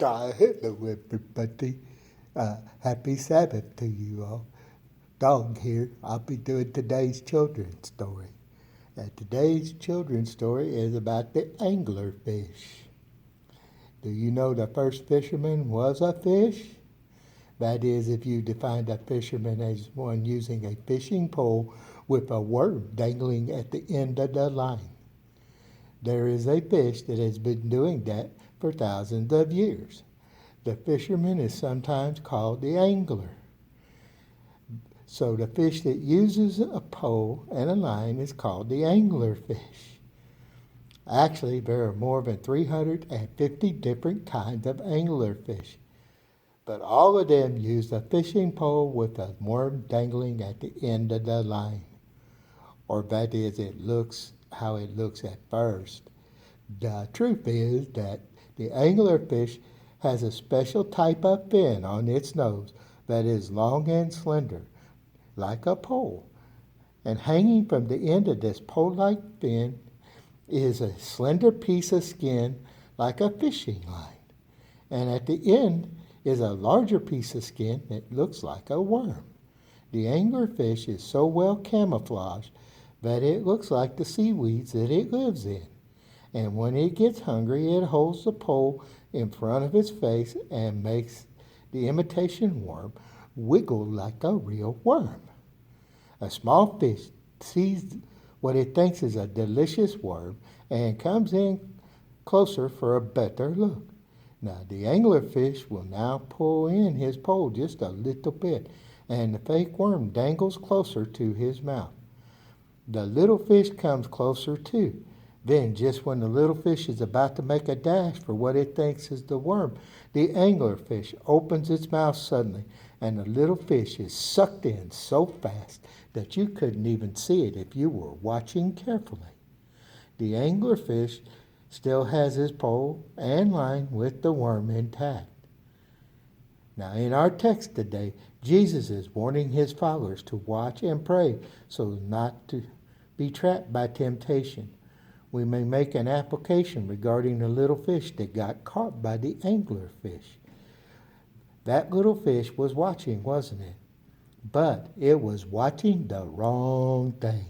Hello, everybody. Happy Sabbath to you all. Dawg here. I'll be doing today's children's story. And today's children's story is about the anglerfish. Do you know the first fisherman was a fish? That is, if you defined a fisherman as one using a fishing pole with a worm dangling at the end of the line. There is a fish that has been doing that for thousands of years. The fisherman is sometimes called the angler. So the fish that uses a pole and a line is called the anglerfish. Actually, there are more than 350 different kinds of anglerfish, but all of them use a fishing pole with a worm dangling at the end of the line. Or that is, it looks how it looks at first. The truth is that the anglerfish has a special type of fin on its nose that is long and slender, like a pole. And hanging from the end of this pole-like fin is a slender piece of skin like a fishing line. And at the end is a larger piece of skin that looks like a worm. The anglerfish is so well camouflaged that it looks like the seaweeds that it lives in. And when it gets hungry, it holds the pole in front of its face and makes the imitation worm wiggle like a real worm. A small fish sees what it thinks is a delicious worm and comes in closer for a better look. Now, the anglerfish will now pull in his pole just a little bit, and the fake worm dangles closer to his mouth. The little fish comes closer too. Then, just when the little fish is about to make a dash for what it thinks is the worm, the anglerfish opens its mouth suddenly, and the little fish is sucked in so fast that you couldn't even see it if you were watching carefully. The anglerfish still has his pole and line with the worm intact. Now, in our text today, Jesus is warning his followers to watch and pray so not to be trapped by temptation. We may make an application regarding the little fish that got caught by the anglerfish. That little fish was watching, wasn't it? But it was watching the wrong thing.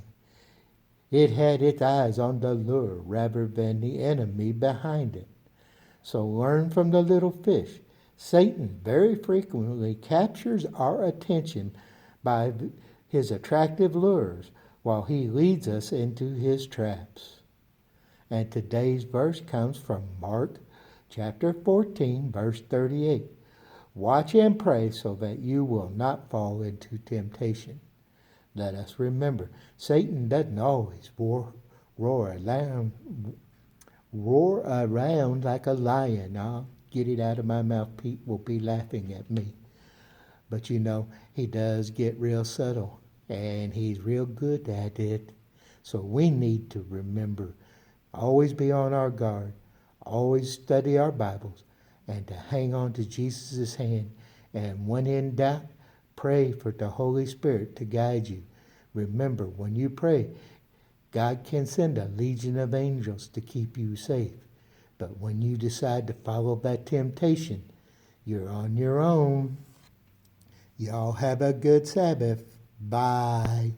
It had its eyes on the lure rather than the enemy behind it. So learn from the little fish. Satan very frequently captures our attention by his attractive lures while he leads us into his traps. And today's verse comes from Mark chapter 14, verse 38. Watch and pray so that you will not fall into temptation. Let us remember, Satan doesn't always roar around like a lion. I'll get it out of my mouth. Pete will be laughing at me. But you know, he does get real subtle, and he's real good at it. So we need to remember, always be on our guard, always study our Bibles, and to hang on to Jesus' hand. And when in doubt, pray for the Holy Spirit to guide you. Remember, when you pray, God can send a legion of angels to keep you safe. But when you decide to follow that temptation, you're on your own. Y'all have a good Sabbath. Bye.